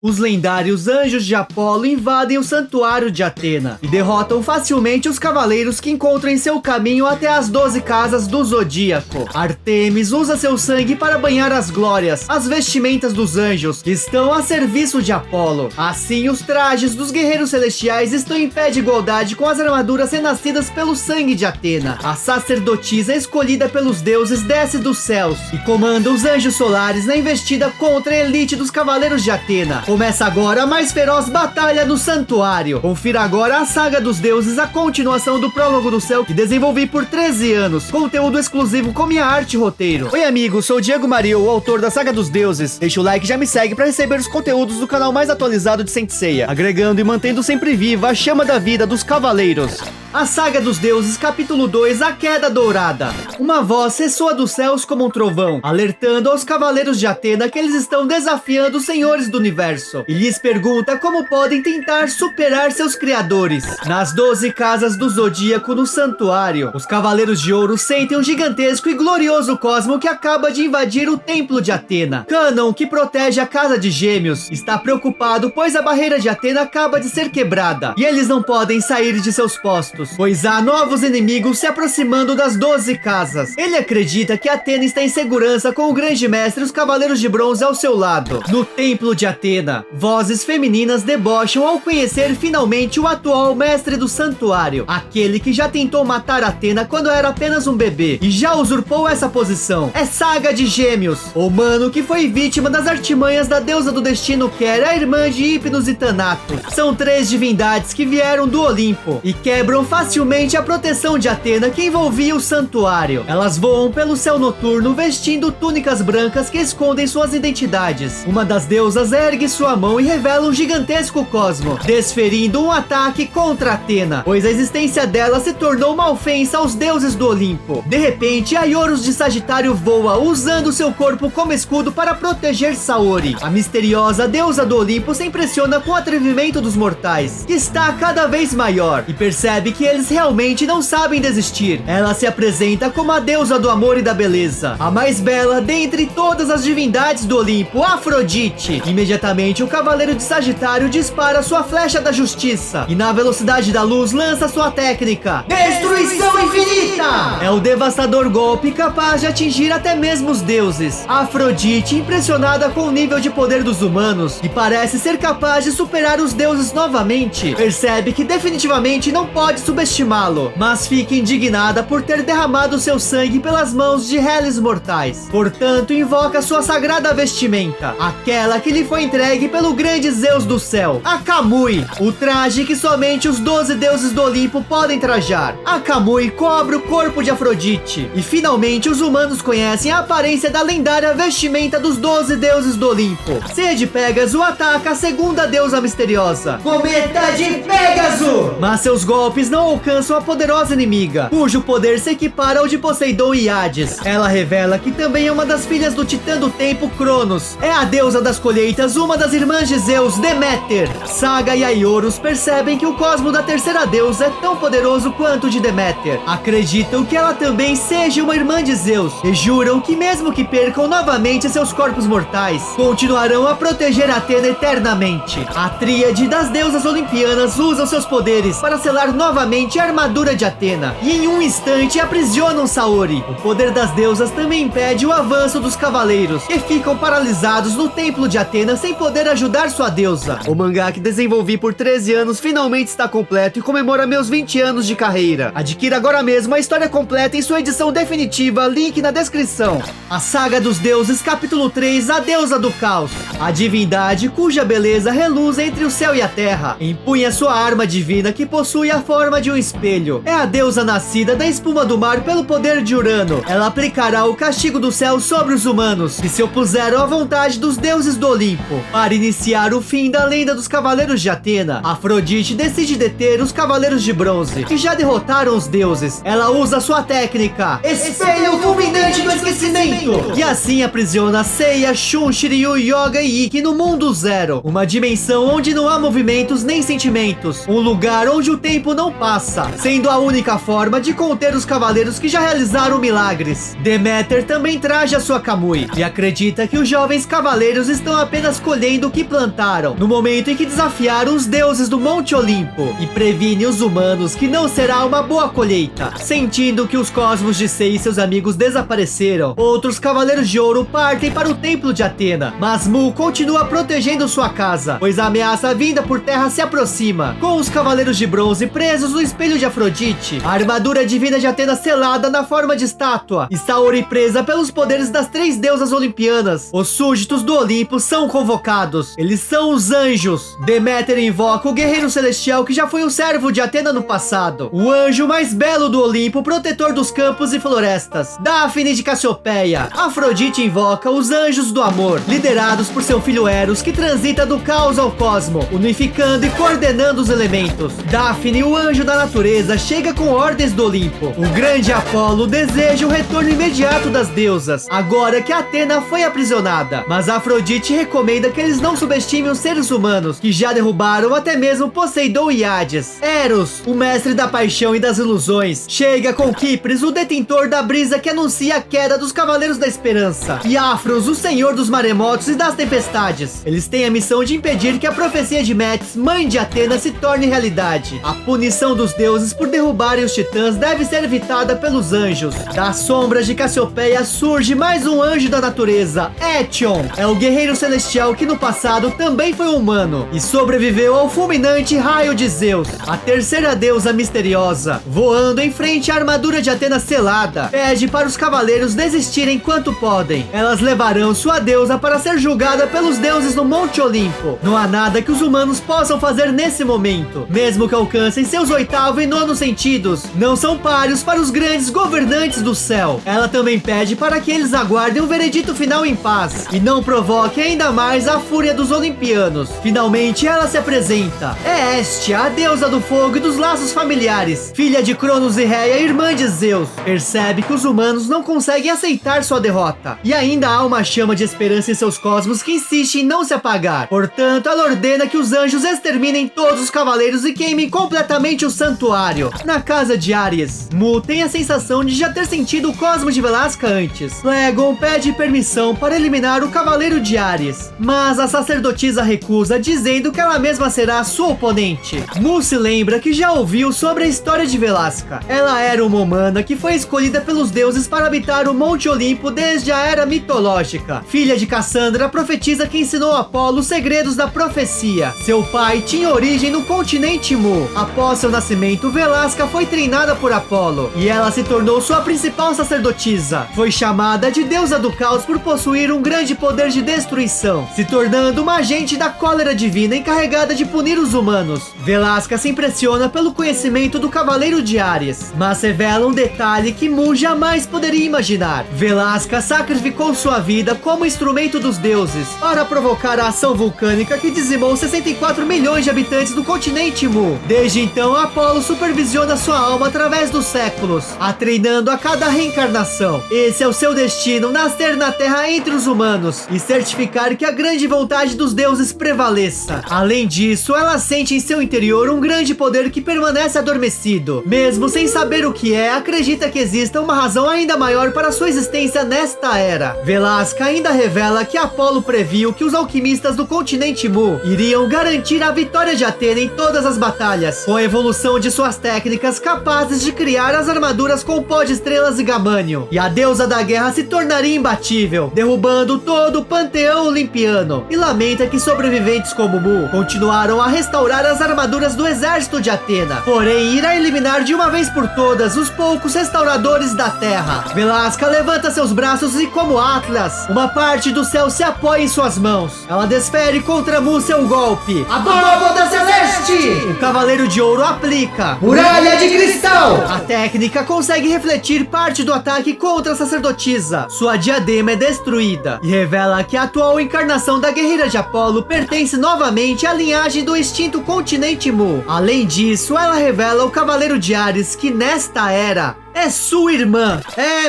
Os lendários anjos de Apolo invadem o santuário de Atena e derrotam facilmente os cavaleiros que encontram em seu caminho até as 12 casas do Zodíaco. Artemis usa seu sangue para banhar as glórias, as vestimentas dos anjos, que estão a serviço de Apolo. Assim, os trajes dos guerreiros celestiais estão em pé de igualdade com as armaduras renascidas pelo sangue de Atena. A sacerdotisa escolhida pelos deuses desce dos céus e comanda os anjos solares na investida contra a elite dos cavaleiros de Atena. Começa agora a mais feroz batalha no santuário. Confira agora a Saga dos Deuses, a continuação do Prólogo do Céu que desenvolvi por 13 anos. Conteúdo exclusivo com minha arte e roteiro. Oi amigos, sou o Diego Mario, o autor da Saga dos Deuses. Deixa o like e já me segue para receber os conteúdos do canal mais atualizado de Saint Seiya, agregando e mantendo sempre viva a chama da vida dos cavaleiros. A Saga dos Deuses, capítulo 2, a Queda Dourada. Uma voz ressoa dos céus como um trovão, alertando aos cavaleiros de Atena que eles estão desafiando os senhores do universo, e lhes pergunta como podem tentar superar seus criadores. Nas 12 casas do Zodíaco no santuário, os cavaleiros de ouro sentem um gigantesco e glorioso cosmo que acaba de invadir o templo de Atena. Canon, que protege a casa de Gêmeos, está preocupado pois a barreira de Atena acaba de ser quebrada, e eles não podem sair de seus postos, pois há novos inimigos se aproximando das 12 casas. Ele acredita que Atena está em segurança com o grande mestre e os cavaleiros de bronze ao seu lado. No templo de Atena, vozes femininas debocham ao conhecer finalmente o atual mestre do santuário, aquele que já tentou matar Atena quando era apenas um bebê e já usurpou essa posição. É Saga de Gêmeos, o humano que foi vítima das artimanhas da deusa do destino Quera, a irmã de Hipnos e Thanatos. São 3 divindades que vieram do Olimpo e quebram facilmente a proteção de Atena que envolvia o santuário. Elas voam pelo céu noturno vestindo túnicas brancas que escondem suas identidades. Uma das deusas ergue sua mão e revela um gigantesco cosmo, desferindo um ataque contra Atena, pois a existência dela se tornou uma ofensa aos deuses do Olimpo. De repente, a Ioros de Sagitário voa, usando seu corpo como escudo para proteger Saori. A misteriosa deusa do Olimpo se impressiona com o atrevimento dos mortais, que está cada vez maior, e percebe que eles realmente não sabem desistir. Ela se apresenta como a deusa do amor e da beleza, a mais bela dentre todas as divindades do Olimpo, Afrodite. Imediatamente, o cavaleiro de Sagitário dispara sua flecha da justiça e na velocidade da luz lança sua técnica Destruição Infinita! É o devastador golpe capaz de atingir até mesmo os deuses. Afrodite, impressionada com o nível de poder dos humanos, que parece ser capaz de superar os deuses novamente, percebe que definitivamente não pode subestimá-lo, mas fica indignada por ter derramado seu sangue pelas mãos de réis mortais. Portanto, invoca sua sagrada vestimenta, aquela que lhe foi entregue pelo grande Zeus do céu, a Kamui, o traje que somente os 12 deuses do Olimpo podem trajar. A Kamui cobre o corpo de Afrodite, e finalmente os humanos conhecem a aparência da lendária vestimenta dos 12 deuses do Olimpo. Sede Pégaso ataca a segunda deusa misteriosa, Cometa de Pégaso! Mas seus golpes não alcançam a poderosa inimiga, cujo poder se equipara ao de Poseidon e Hades. Ela revela que também é uma das filhas do titã do tempo, Cronos. É a deusa das colheitas, uma das irmãs de Zeus, Deméter. Saga e Ioros percebem que o cosmo da terceira deusa é tão poderoso quanto o de Deméter. Acreditam que ela também seja uma irmã de Zeus e juram que mesmo que percam novamente seus corpos mortais, continuarão a proteger Atena eternamente. A tríade das deusas olimpianas usa seus poderes para selar novamente a armadura de Atena e em um instante aprisionam Saori. O poder das deusas também impede o avanço dos cavaleiros, que ficam paralisados no templo de Atena sem poder ajudar sua deusa. O mangá que desenvolvi por 13 anos finalmente está completo e comemora meus 20 anos de carreira. Adquira agora mesmo a história completa em sua edição definitiva, link na descrição. A Saga dos Deuses, capítulo 3, a deusa do caos. A divindade cuja beleza reluz entre o céu e a terra empunha sua arma divina que possui a forma de um espelho. É a deusa nascida da espuma do mar pelo poder de Urano. Ela aplicará o castigo do céu sobre os humanos que se opuseram à vontade dos deuses do Olimpo. Para iniciar o fim da lenda dos cavaleiros de Atena, Afrodite decide deter os cavaleiros de bronze, que já derrotaram os deuses. Ela usa sua técnica Espelho Fulminante do Esquecimento, e assim aprisiona Seiya, Shun, Shiryu, Yoga e Ikki no mundo zero, uma dimensão onde não há movimentos nem sentimentos, um lugar onde o tempo não passa, sendo a única forma de conter os cavaleiros que já realizaram milagres. Deméter também traja sua Kamui e acredita que os jovens cavaleiros estão apenas colhendo o que plantaram, no momento em que desafiaram os deuses do Monte Olimpo, e previne os humanos que não será uma boa colheita. Sentindo que os cosmos de Sei e seus amigos desapareceram, outros cavaleiros de ouro partem para o templo de Atena, mas Mu continua protegendo sua casa, pois a ameaça vinda por terra se aproxima. Com os cavaleiros de bronze presos no espelho de Afrodite, a armadura divina de Atena selada na forma de estátua, e Saori presa pelos poderes das 3 deusas olimpianas, os súditos do Olimpo são convocados. Eles são os anjos. Deméter invoca o guerreiro celestial que já foi um servo de Atena no passado, o anjo mais belo do Olimpo, protetor dos campos e florestas, Dáfne de Cassiopeia. Afrodite invoca os anjos do amor, liderados por seu filho Eros, que transita do caos ao cosmo, unificando e coordenando os elementos. Dáfne, o anjo da natureza, chega com ordens do Olimpo. O grande Apolo deseja o retorno imediato das deusas, agora que Atena foi aprisionada, mas Afrodite recomenda que eles não subestimem os seres humanos, que já derrubaram até mesmo Poseidon e Hades. Eros, o mestre da paixão e das ilusões, chega com Kypris, o detentor da brisa que anuncia a queda dos Cavaleiros da Esperança, e Afros, o senhor dos maremotos e das tempestades. Eles têm a missão de impedir que a profecia de Metis, mãe de Atena, se torne realidade. A punição dos deuses por derrubarem os titãs deve ser evitada pelos anjos. Das sombras de Cassiopeia surge mais um anjo da natureza, Etion. É o guerreiro celestial que no passado também foi humano e sobreviveu ao fulminante raio de Zeus. A terceira deusa misteriosa, voando em frente à armadura de Atena selada, pede para os cavaleiros desistirem enquanto podem. Elas levarão sua deusa para ser julgada pelos deuses no Monte Olimpo. Não há nada que os humanos possam fazer nesse momento, mesmo que alcancem seus 8º e 9º sentidos. Não são páreos para os grandes governantes do céu. Ela também pede para que eles aguardem o veredito final em paz e não provoque ainda mais a fúria dos olimpianos. Finalmente ela se apresenta. É Hestia, a deusa do fogo e dos laços familiares, filha de Cronos e Réia, irmã de Zeus. Percebe que os humanos não conseguem aceitar sua derrota, e ainda há uma chama de esperança em seus cosmos que insiste em não se apagar. Portanto, ela ordena que os anjos exterminem todos os cavaleiros e queimem completamente o santuário. Na casa de Ares, Mu tem a sensação de já ter sentido o cosmo de Velasca antes. Legon pede permissão para eliminar o cavaleiro de Ares, mas a sacerdotisa recusa, dizendo que ela mesma será sua oponente. Mu se lembra que já ouviu sobre a história de Velasca. Ela era uma humana que foi escolhida pelos deuses para habitar o Monte Olimpo desde a era mitológica. Filha de Cassandra, a profetisa que ensinou a Apolo os segredos da profecia. Seu pai tinha origem no continente Mu. Após seu nascimento, Velasca foi treinada por Apolo e ela se tornou sua principal sacerdotisa. Foi chamada de deusa do caos por possuir um grande poder de destruição, se tornando uma agente da cólera divina encarregada de punir os humanos. Velasca se impressiona pelo conhecimento do Cavaleiro de Ares, mas revela um detalhe que Mu jamais poderia imaginar. Velasca sacrificou sua vida como instrumento dos deuses para provocar a ação vulcânica que dizimou 64 milhões de habitantes do continente Mu. Desde então, Apolo supervisiona sua alma através dos séculos, a treinando a cada reencarnação. Esse é o seu destino: nascer na Terra entre os humanos e certificar que a grande vontade dos deuses prevaleça. Além disso, ela sente em seu interior um grande poder que permanece adormecido. Mesmo sem saber o que é, acredita que exista uma razão ainda maior para sua existência nesta era. Velasca ainda revela que Apolo previu que os alquimistas do continente Mu iriam garantir a vitória de Atena em todas as batalhas, com a evolução de suas técnicas capazes de criar as armaduras com pó de estrelas e gamânio. E a deusa da guerra se tornaria imbatível, derrubando todo o panteão olimpiano. E lamenta que sobreviventes como Mu continuaram a restaurar as armaduras do exército de Atena, porém irá eliminar de uma vez por todas os poucos restauradores da terra. Velasca levanta seus braços e, como Atlas, uma parte do céu se apoia em suas mãos. Ela desfere contra Mu seu golpe, a Abóboda Celeste! O Cavaleiro de Ouro aplica Muralha de Cristal! A técnica consegue refletir parte do ataque contra a sacerdotisa. Sua diadema é destruída e revela que a atual encarnação da guerreira de Apolo pertence novamente à linhagem do extinto continente Mu. Além disso, ela revela o Cavaleiro de Ares, que nesta era é sua irmã.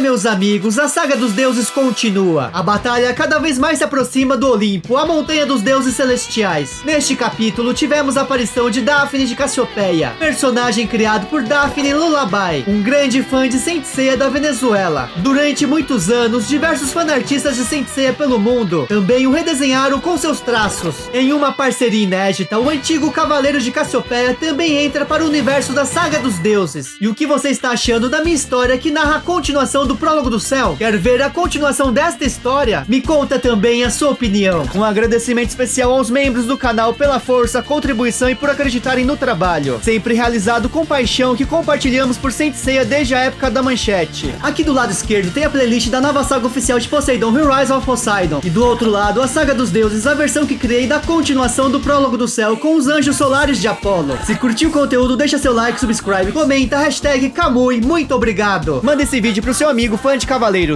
Meus amigos, a saga dos deuses continua. A batalha cada vez mais se aproxima do Olimpo, a montanha dos deuses celestiais. Neste capítulo, tivemos a aparição de Daphne de Cassiopeia, personagem criado por Daphne Lullaby, um grande fã de Saint Seiya da Venezuela. Durante muitos anos, diversos fanartistas de Saint Seiya pelo mundo também o redesenharam com seus traços. Em uma parceria inédita, o antigo Cavaleiro de Cassiopeia também entra para o universo da Saga dos Deuses. E o que você está achando da minha história que narra a continuação do Prólogo do Céu? Quer ver a continuação desta história? Me conta também a sua opinião. Um agradecimento especial aos membros do canal pela força, contribuição e por acreditarem no trabalho, sempre realizado com paixão que compartilhamos por Saint Seiya desde a época da manchete. Aqui do lado esquerdo tem a playlist da nova saga oficial de Poseidon, Rise of Poseidon, e do outro lado a Saga dos Deuses, a versão que criei da continuação do Prólogo do Céu com os anjos solares de Apolo. Se curtiu o conteúdo, deixa seu like, subscribe, comenta, hashtag Kamui, muito obrigado. Manda esse vídeo pro seu amigo fã de Cavaleiros.